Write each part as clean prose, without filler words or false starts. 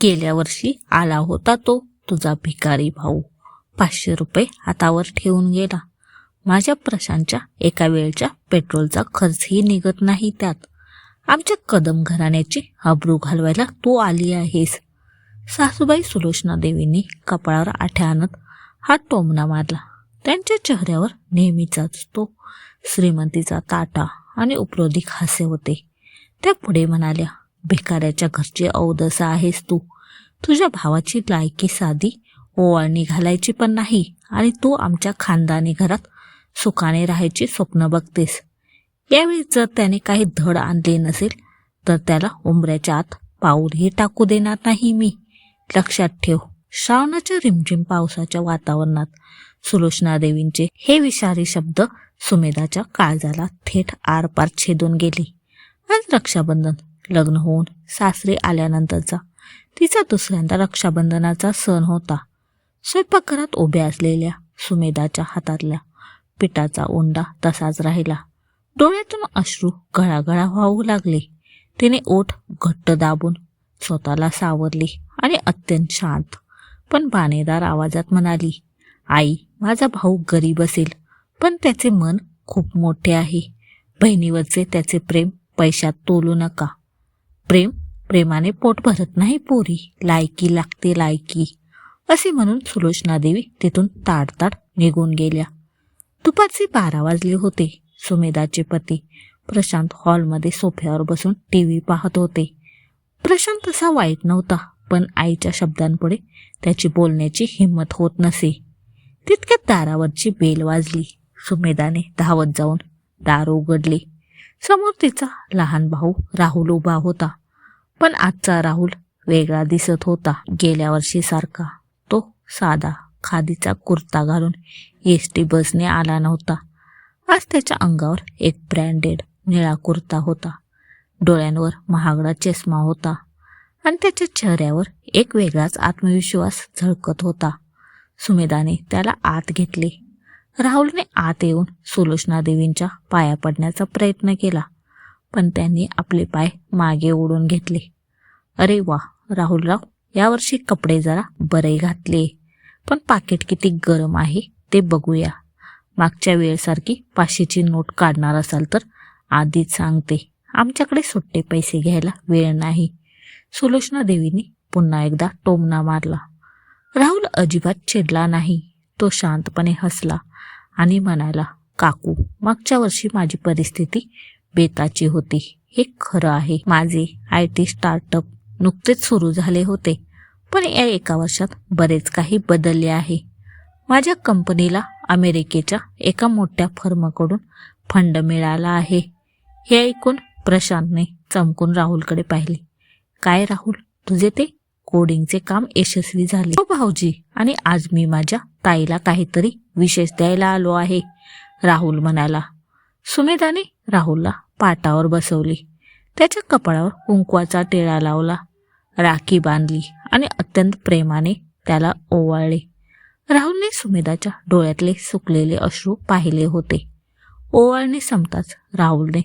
गेल्या वर्षी आला होता तो तुझा भिकारी भाऊ. 500 रुपये हातावर ठेवून गेला. माझ्या प्रशांतच्या एका वेळच्या पेट्रोलचा खर्चही निघत नाही त्यात. आमच्या कदम घराण्याची अब्रू घालवायला तू आली आहेस. सासूबाई सुलोचना देवींनी कपाळावर आठ्या आणत हा टोमणा मारला. त्यांच्या चेहऱ्यावर नेहमीचाच तो श्रीमंतीचा ताटा आणि उपरोधिक हास्य होते. त्या पुढे म्हणाल्या, भिकाऱ्याच्या घरची अवदसा आहेस तू. तुझ्या भावाची लायकी साधी ओवाळणी घालायची पण नाही आणि तू आमच्या खानदानी घरात सुखाने राहायची स्वप्न बघतेस. यावेळी जर त्याने काही धड आणले नसेल तर त्याला उंबऱ्याच्या आत पाऊलही टाकू देणार नाही मी. लक्षात ठेव. श्रावणाच्या रिमझिम पावसाच्या वातावरणात सुलोचना देवींचे हे विषारी शब्द सुमेधाच्या काळजाला थेट आरपार छेदून गेले. आज रक्षाबंधन. लग्न होऊन सासरे आल्यानंतरचा तिचा दुसऱ्यांदा रक्षाबंधनाचा सण होता. स्वयंपाकघरात उभ्या असलेल्या सुमेधाच्या हातातल्या पिठाचा उंडा तसाच राहिला. डोळ्यातून अश्रू गळागळा वाहू लागले. तिने ओठ घट्ट दाबून स्वतःला सावरली आणि अत्यंत शांत पण बाणेदार आवाजात म्हणाली, आई, माझा भाऊ गरीब असेल पण त्याचे मन खूप मोठे आहे. बहिणीवरचे त्याचे प्रेम पैशात तोलू नका. प्रेमाने पोट भरत नाही पोरी, लायकी लागते लायकी, असे म्हणून सुलोचना देवी तिथून ताडताड निघून गेल्या. दुपारचे 12 वाजले होते. सुमेधाचे पती प्रशांत हॉलमध्ये सोफ्यावर बसून टीव्ही पाहत होते. प्रशांत तसा वाईट नव्हता पण आईच्या शब्दांपुढे त्याची बोलण्याची हिंमत होत नसे. तितक्यात दारावरची बेल वाजली. सुमेधाने धावत जाऊन दार उघडले. समोर तिचा लहान भाऊ राहुल उभा होता. पण आजचा राहुल वेगळा दिसत होता. गेल्या वर्षीसारखा तो साधा खादीचा कुर्ता घालून एसटी बसने आला नव्हता. आज त्याच्या अंगावर एक ब्रँडेड निळा कुर्ता होता. डोळ्यांवर महागडा चष्मा होता आणि त्याच्या चेहऱ्यावर एक वेगळाच आत्मविश्वास झळकत होता. सुमेधाने त्याला आत घेतले. राहुलने आत येऊन सुलोचना देवींच्या पाया पडण्याचा प्रयत्न केला पण त्यांनी आपले पाय मागे ओढून घेतले. अरे वा राहुलराव, यावर्षी कपडे जरा बरे घातले पण पाकिट किती गरम आहे ते बघूया. मागच्या वेळेसारखी 500ची नोट काढणार असाल तर आधीच सांगते, आमच्याकडे सुट्टे पैसे घ्यायला वेळ नाही. सुलोचना देवींनी पुन्हा एकदा टोमणा मारला. राहुल अजिबात चिडला नाही. तो शांतपणे हसला आणि म्हणाला, काकू, मागच्या वर्षी माझी परिस्थिती बेताची होती, हे खरं आहे. माझे IT स्टार्टअप नुकतेच सुरू झाले होते पण या एका वर्षात बरेच काही बदलले आहे. माझ्या कंपनीला अमेरिकेच्या एका मोठ्या फर्मकडून फंड मिळाला आहे. हे ऐकून प्रशांतने चमकून राहुलकडे पाहिले. काय राहुल, तुझे ते कोडिंगचे काम यशस्वी झाले? हो भाऊजी, आणि आज मी माझ्या ताईला काहीतरी विशेष द्यायला आलो आहे, राहुल म्हणाला. सुमेधाने राहुलला पाटावर बसवली. त्याच्या कपाळावर कुंकवाचा टिळा लावला, राखी बांधली आणि अत्यंत प्रेमाने त्याला ओवाळले. राहुलने सुमेधाच्या डोळ्यातले सुकलेले अश्रू पाहिले होते. ओवाळणे संपताच राहुलने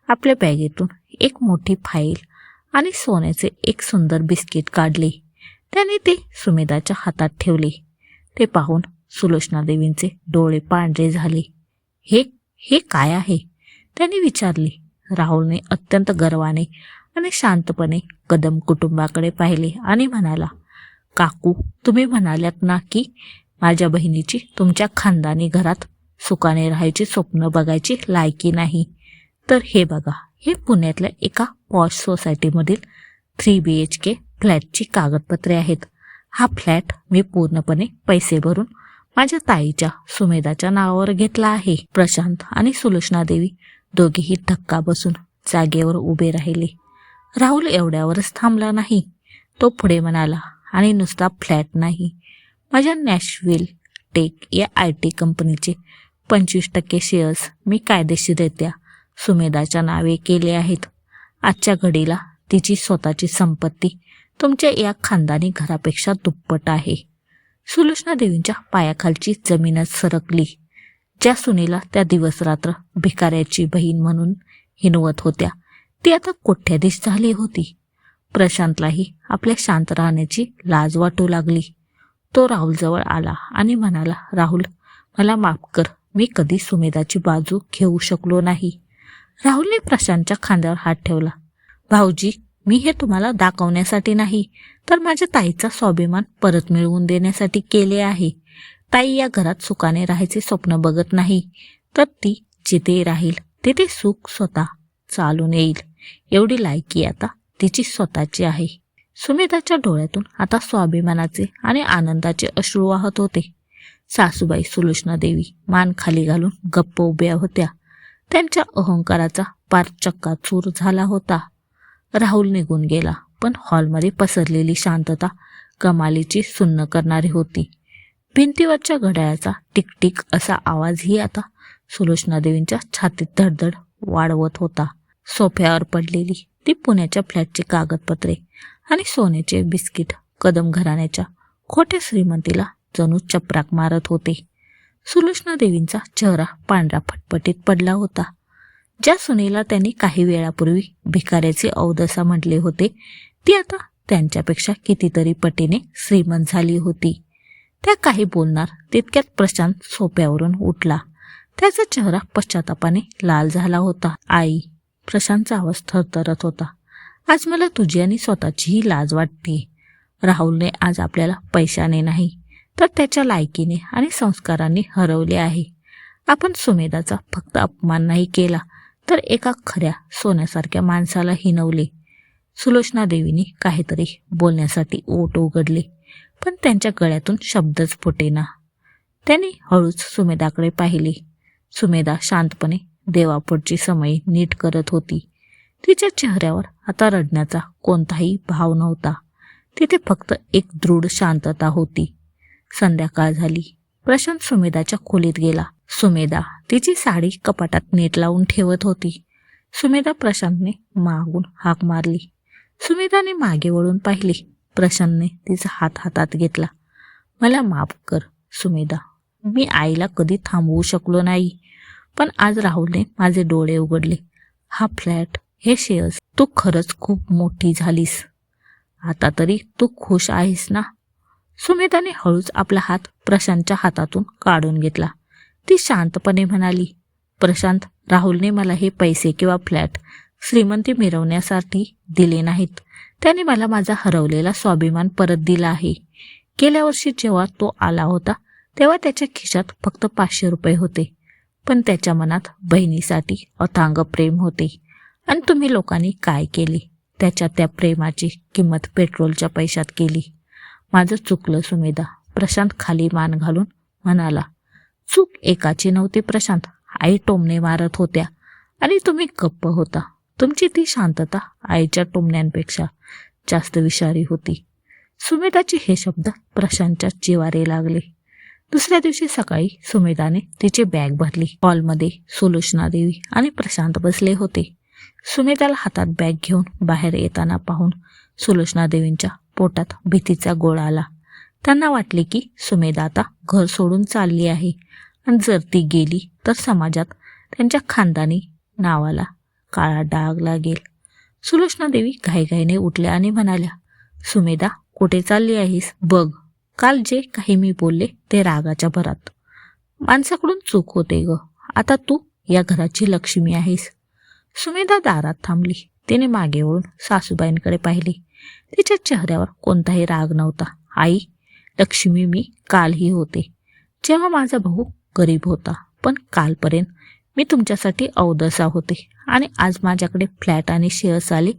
आपल्या बॅगेतून एक मोठी फाईल आणि सोन्याचे एक सुंदर बिस्किट काढले. त्याने ते सुमेधाच्या हातात ठेवले. ते पाहून सुलोचना देवींचे डोळे पांढरे झाले. हे काय आहे? त्याने विचारले. राहुलने अत्यंत गर्वाने आणि शांतपणे कदम कुटुंबाकडे पाहिले आणि म्हणाला, काकू, तुम्ही म्हणाल्यात ना की माझ्या बहिणीची तुमच्या खानदानी घरात सुखाने राहायची स्वप्न बघायची लायकी नाही. तर हे बघा, हे पुण्यातल्या एका पॉश सोसायटीमधील 3 BHK फ्लॅटची कागदपत्रे आहेत. हा फ्लॅट मी पूर्णपणे पैसे भरून माझ्या ताईच्या सुमेधाच्या नावावर घेतला आहे. प्रशांत आणि सुलोचना देवी दोघेही धक्का बसून जागेवर उभे राहिले. राहुल एवढ्यावरच थांबला नाही. तो पुढे म्हणाला, आणि नुसता फ्लॅट नाही, माझ्या नॅशव्हिल टेक या IT कंपनीचे 25% शेअर्स मी कायदेशीररित्या सुमेधाच्या नावे केले आहेत. आजच्या घडीला तिची स्वतःची संपत्ती तुमच्या या खानदानी घरापेक्षा दुप्पट आहे. सुलोचना देवींच्या पायाखालची जमीनच सरकली. ज्या सुनेला त्या दिवसरात्र भिकाऱ्याची बहीण म्हणून हिनवत होत्या ती आता कोट्याधीश झाली होती. प्रशांतलाही आपल्या शांत राहण्याची लाज वाटू लागली. तो राहुल जवळ आला आणि म्हणाला, राहुल, मला माफ कर, मी कधी सुमेधाची बाजू घेऊ शकलो नाही. राहुलने प्रशांतच्या खांद्यावर हात ठेवला. भाऊजी, मी हे तुम्हाला दाखवण्यासाठी नाही, तर माझ्या ताईचा स्वाभिमान परत मिळवून देण्यासाठी केले आहे. ताई या घरात सुखाने राहायचे स्वप्न बघत नाही, तर ती जिथे राहील तिथे सुख स्वतः चालून येईल. एवढी लायकी आता तिची स्वतःची आहे. सुमेधाच्या डोळ्यातून आता स्वाभिमानाचे आणि आनंदाचे अश्रू वाहत होते. सासूबाई सुलोचना देवी मान खाली घालून गप्प उभ्या होत्या. त्यांच्या अहंकाराचा पार चक्काचूर झाला होता. राहुल निघून गेला, पण हॉलमध्ये पसरलेली शांतता कमालीची सुन्न करणारी होती. भिंतीवरच्या घड्याळाचा टिकटिक असा आवाजही आता सुलोचना देवींच्या छातीत धडधड वाढवत होता. सोफ्यावर पडलेली ती पुण्याच्या फ्लॅटची कागदपत्रे आणि सोन्याचे बिस्किट कदम घराण्याच्या खोट्या श्रीमंतीला जणू चपराक मारत होते. सुलोचना देवींचा चेहरा पांढरा फटफटीत पडला होता. ज्या सुनेला त्यांनी काही वेळापूर्वी भिकाऱ्याची अवदसा म्हटले होते, ती आता त्यांच्यापेक्षा कितीतरी पटीने श्रीमंत झाली होती. त्या काही बोलणार तितक्यात प्रशांत सोप्यावरून उठला. त्याचा चेहरा पश्चातापाने लाल झाला होता. आई, प्रशांतचा आवाज थरथरत होता. आज मला तुझी आणि स्वतःचीही लाज वाटते. राहुलने आज आपल्याला पैशाने नाही, तर त्याच्या लायकीने आणि संस्कारांनी हरवले आहे. आपण सुमेधाचा फक्त अपमान नाही केला, तर एका खऱ्या सोन्यासारख्या माणसाला हिणवले. सुलोचना देवीने काहीतरी बोलण्यासाठी ओठ उघडले, पण त्यांच्या गळ्यातून शब्दच फुटेना. त्यांनी हळूच सुमेधाकडे पाहिले. सुमेधा शांतपणे देवापुढची समयी नीट करत होती. तिच्या चेहऱ्यावर आता रडण्याचा कोणताही भाव नव्हता. तिथे फक्त एक दृढ शांतता होती. संध्याकाळ झाली. प्रशांत सुमेधाच्या खोलीत गेला. सुमेधा तिची साडी कपाटात नीट लावून ठेवत होती. सुमेधा प्रशांतने मागून हाक मारली. सुमेधाने मागे वळून पाहिली. प्रशांतने तिचा हात हातात घेतला. मला माफ कर सुमेधा, मी आईला कधी थांबवू शकलो नाही, पण आज राहुलने माझे डोळे उघडले. हा फ्लॅट, हे शेअर्स, तू खरंच खूप मोठी झालीस. आता तरी तू खुश आहेस ना? सुमेधाने हळूच आपला हात प्रशांतच्या हातातून काढून घेतला. ती शांतपणे म्हणाली, प्रशांत, राहुलने मला हे पैसे किंवा फ्लॅट श्रीमंती मिरवण्यासाठी दिले नाहीत. त्याने मला माझा हरवलेला स्वाभिमान परत दिला आहे. गेल्या वर्षी जेव्हा तो आला होता, तेव्हा त्याच्या खिशात फक्त 500 रुपये होते, पण त्याच्या मनात बहिणीसाठी अथांग प्रेम होते. आणि तुम्ही लोकांनी काय केले? त्याच्या त्या प्रेमाची किंमत पेट्रोलच्या पैशात केली. माझं चुकलं सुमेधा. प्रशांत खाली मान घालून म्हणाला. चूक एकाची नव्हती प्रशांत. आई टोमणे मारत होत्या आणि तुम्ही गप्प होता. तुमची ती शांतता आईच्या टोमण्यांपेक्षा जास्त विषारी होती. सुमेधाचे हे शब्द प्रशांतच्या जिवारे लागले. दुसऱ्या दिवशी सकाळी सुमेधाने तिची बॅग भरली. हॉलमध्ये सुलोचना देवी आणि प्रशांत बसले होते. सुमेधाला हातात बॅग घेऊन बाहेर येताना पाहून सुलोचना देवींच्या पोटात भीतीचा गोळा आला. त्यांना वाटले की सुमेधा आता घर सोडून चालली आहे आणि जर ती गेली तर समाजात त्यांच्या खानदानी नावाला काळा डाग लागेल. सुलोचना देवी घाईघाईने उठल्या आणि म्हणाल्या, सुमेधा, कुठे चालली आहेस? बघ, काल जे काही मी बोलले ते रागाच्या भरात. माणसाकडून चूक होते ग. आता तू या घराची लक्ष्मी आहेस. सुमेधा दारात थांबली. तिने मागे वळून सासूबाईंकडे पाहिली. तिच्या चेहऱ्यावर कोणताही राग नव्हता. आई, लक्ष्मी मी कालही होते, जेव्हा माझा भाऊ गरीब होता, पण कालपर्यंत मी तुमच्यासाठी अवदसा होते आणि आज माझ्याकडे फ्लॅट आणि शेअर्स आले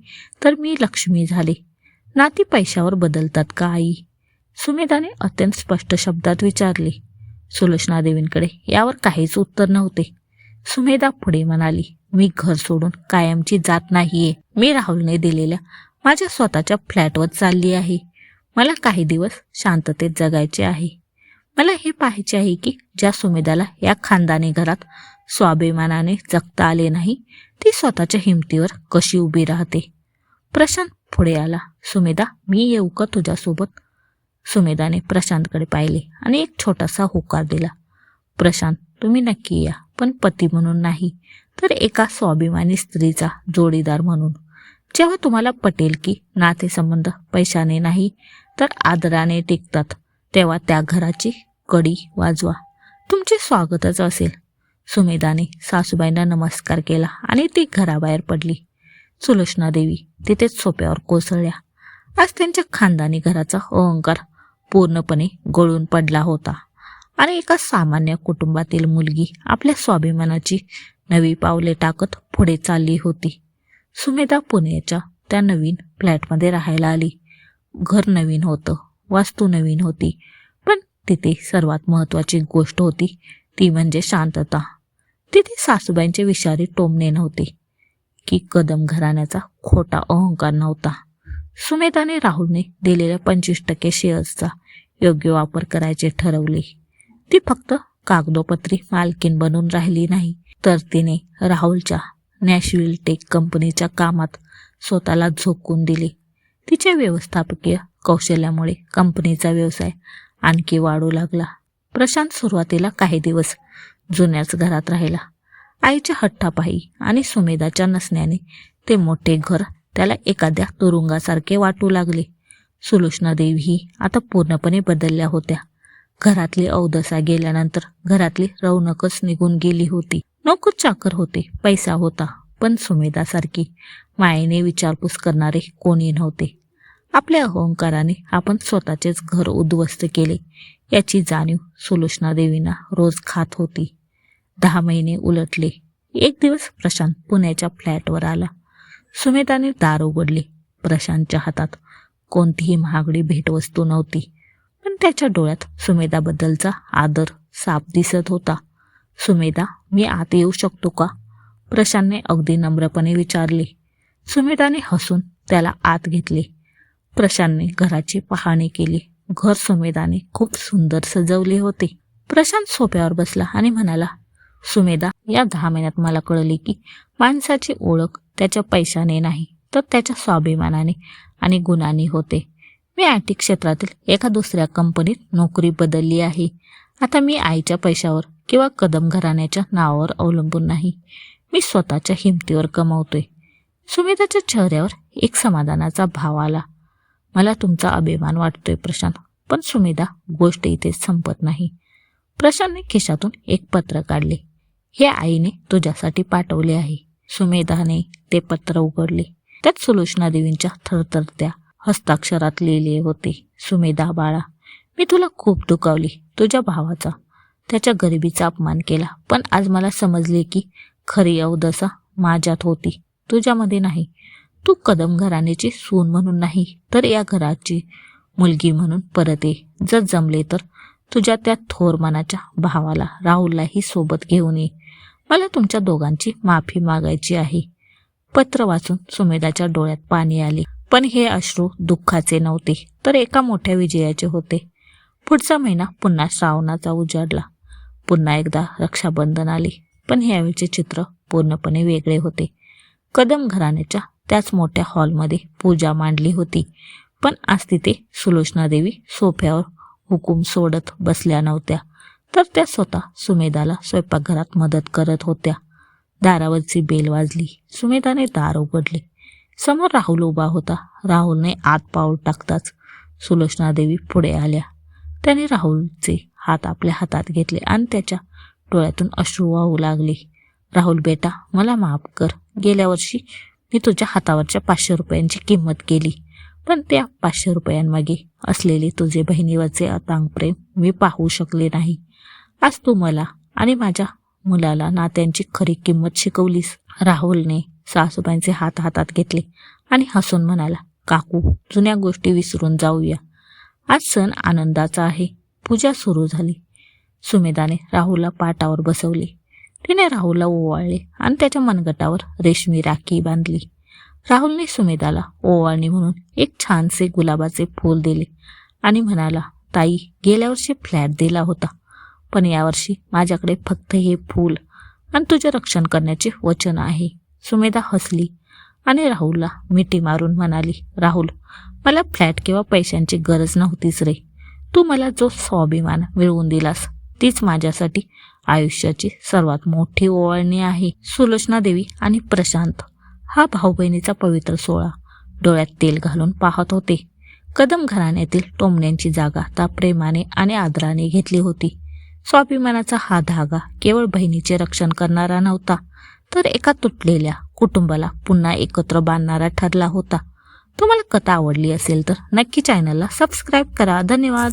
तर मी लक्ष्मी झाले. नाती पैशावर बदलतात का आई? सुमेधाने अत्यंत स्पष्ट शब्दात विचारले. सुलोचना देवींकडे यावर काहीच उत्तर नव्हते. सुमेधा पुढे म्हणाली, मी घर सोडून कायमची जात नाहीये. मी राहुलने दिलेल्या माझ्या स्वतःच्या फ्लॅटवर चालली आहे. मला काही दिवस शांततेत जगायचे आहे. मला हे पाहायचे आहे की ज्या सुमेधाला या खानदानी घरात स्वाभिमानाने जगता आले नाही, ती स्वतःच्या हिमतीवर कशी उभी राहते. प्रशांत पुढे आला. सुमेधा, मी येऊ का तुझ्यासोबत? सुमेधाने प्रशांतकडे पाहिले आणि एक छोटासा होकार दिला. प्रशांत, तुम्ही नक्की या, पण पती म्हणून नाही, तर एका स्वाभिमानी स्त्रीचा जोडीदार म्हणून. जेव्हा तुम्हाला पटेल की नातेसंबंध पैशाने नाही तर आदराने टिकतात, तेव्हा त्या घराची कडी वाजवा. तुमचे स्वागतच असेल. सुमेधाने सासूबाईंना नमस्कार केला आणि ती घराबाहेर पडली. सुलोचना देवी तिथेच सोप्यावर कोसळल्या. आज त्यांच्या खानदानी घराचा अहंकार पूर्णपणे गळून पडला होता आणि एका सामान्य कुटुंबातील मुलगी आपल्या स्वाभिमानाची नवी पावले टाकत पुढे चालली होती. सुमेधा पुण्याच्या त्या नवीन फ्लॅटमध्ये राहायला आली. घर नवीन होतं, वास्तू नवीन होती, पण तिथे सर्वात महत्त्वाची गोष्ट होती ती म्हणजे शांतता. तिथे सासूबाईंचे विषारी टोमणे नव्हते की कदम घराण्याचा खोटा अहंकार नव्हता. सुमेधाने राहुलने दिलेल्या 25% शेअर्सचा योग्य वापर करायचे ठरवले. ती फक्त कागदोपत्री मालकीन बनून राहिली नाही, तर तिने राहुलच्या नॅशविल टेक कंपनीच्या कामात स्वतःला झोकून दिले. तिच्या व्यवस्थापकीय कौशल्यामुळे कंपनीचा व्यवसाय आणखी वाढू लागला. प्रशांत सुरुवातीला काही दिवस जुन्याच घरात राहिला. आईच्या हट्टापायी आणि सुमेधाच्या नसण्याने ते मोठे घर त्याला एखाद्या तुरुंगासारखे वाटू लागले. सुलोचना देवी आता पूर्णपणे बदलल्या होत्या. घरातली अवदसा गेल्यानंतर घरातली रौनकच निघून गेली होती. नोकर चाकर होते, पैसा होता, पण सुमेधासारखी मायेने विचारपूस करणारे कोणी नव्हते. आपल्या अहंकाराने आपण स्वतःचेच घर उद्ध्वस्त केले याची जाणीव सुलोचना देवींना रोज खात होती. 10 महिने उलटले. एक दिवस प्रशांत पुण्याच्या फ्लॅटवर आला. सुमेधाने दार उघडले. प्रशांतच्या हातात कोणतीही महागडी भेटवस्तू नव्हती, पण त्याच्या डोळ्यात सुमेधाबद्दलचा आदर साफ दिसत होता. सुमेधा, मी आत येऊ शकतो का? प्रशांतने अगदी नम्रपणे विचारले. सुमेधाने हसून त्याला आत घेतले. प्रशांतने घराची पाहणी केली. घर सुमेधाने खूप सुंदर सजवले होते. प्रशांत सोफ्यावर बसला आणि म्हणाला, सुमेधा, या 10 महिन्यात मला कळले की माणसाची ओळख त्याच्या पैशाने नाही तर त्याच्या स्वाभिमानाने आणि गुणांनी होते. मी आयटी क्षेत्रातील एका दुसऱ्या कंपनीत नोकरी बदलली आहे. आता मी आईच्या पैशावर किंवा कदम घराण्याच्या नावावर अवलंबून नाही. मी स्वतःच्या हिमतीवर कमावतोय. सुमेधाच्या चेहऱ्यावर एक समाधानाचा भाव आला. मला तुमचा अभिमान वाटतोय प्रशांत, पण सुमेधा, गोष्ट इथेच संपत नाही. प्रशांतने खिशातून एक पत्र काढले. हे आईने तुझ्यासाठी पाठवले आहे. सुमेधाने ते पत्र उघडले. त्यात सुलोचना देवींच्या थरथरत्या हस्ताक्षरात लिहिले होते, सुमेधा बाळा, मी तुला खूप दुखावली. तुझ्या भावाचा, त्याच्या गरिबीचा अपमान केला, पण आज मला समजले की खरी अवदसा माझ्यात होती, तुझ्यामध्ये नाही. तू कदम घराण्याची सून म्हणून नाही तर या घराची मुलगी म्हणून परत ये. जर जमले तर तुझ्या त्या थोर मनाच्या भावाला राहुललाही सोबत घेऊन ये. मला तुमच्या दोघांची माफी मागायची आहे. पत्र वाचून सुमेधाच्या डोळ्यात पाणी आले, पण हे अश्रू दुःखाचे नव्हते तर एका मोठ्या विजयाचे होते. पुढचा महिना पुन्हा श्रावणाचा उजाडला. पुन्हा एकदा रक्षाबंधन आले, पण यावेळचे चित्र पूर्णपणे वेगळे होते. कदम घराण्याच्या त्याच मोठ्या हॉलमध्ये पूजा मांडली होती, पण आज तिथे सुलोचना देवी सोफ्यावर हुकूम सोडत बसल्या नव्हत्या, तर त्या स्वतः सुमेधाला स्वयंपाकघरात मदत करत होत्या. दारावरची बेल वाजली. सुमेधाने दार उघडले. समोर राहुल उभा होता. राहुलने आत पाऊल टाकताच सुलोचना देवी पुढे आल्या. त्याने राहुलचे हात आपल्या हातात घेतले आणि त्याच्या डोळ्यातून अश्रू वाहू लागले. राहुल बेटा, मला माफ कर. गेल्या वर्षी मी तुझ्या हातावरच्या 500 रुपयांची किंमत केली, पण त्या 500 रुपयांमागे असलेले तुझे बहिणीवरचे अतांग प्रेम मी पाहू शकले नाही. आज तू मला आणि माझ्या मुलाला नात्यांची खरी किंमत शिकवलीस. राहुलने सासूबाईंचे हात हातात घेतले आणि हसून म्हणाला, काकू, जुन्या गोष्टी विसरून जाऊया. आज सण आनंदाचा आहे. पूजा सुरू झाली. सुमेधाने राहुलला पाटावर बसवले. तिने राहुलला ओवाळले आणि त्याच्या मनगटावर रेशमी राखी बांधली. राहुलने सुमेधाला ओवाळणी म्हणून एक छानसे गुलाबाचे फूल दिले आणि म्हणाला, ताई, गेल्या वर्षी फ्लॅट दिला होता, पण यावर्षी माझ्याकडे फक्त हे फूल आणि तुझे रक्षण करण्याचे वचन आहे. सुमेधा हसली आणि राहुलला मिठी मारून म्हणाली, राहुल, मला फ्लॅट किंवा पैशांची गरज नव्हतीच रे. तू मला जो स्वाभिमान मिळवून दिलास तीच माझ्यासाठी आयुष्याची सर्वात मोठी ओवाळणी आहे. सुलोचना देवी आणि प्रशांत हा भाऊ बहिणीचा पवित्र सोहळा डोळ्यात तेल घालून पाहत होते. कदम घराण्यातील टोमण्यांची जागा आता प्रेमाने आणि आदराने घेतली होती. स्वाभिमानाचा हा धागा केवळ बहिणीचे रक्षण करणारा नव्हता, तर एका तुटलेल्या कुटुंबाला पुन्हा एकत्र बांधणारा ठरला होता. तुम्हाला कथा आवडली असेल तर नक्की चॅनलला सबस्क्राईब करा. धन्यवाद.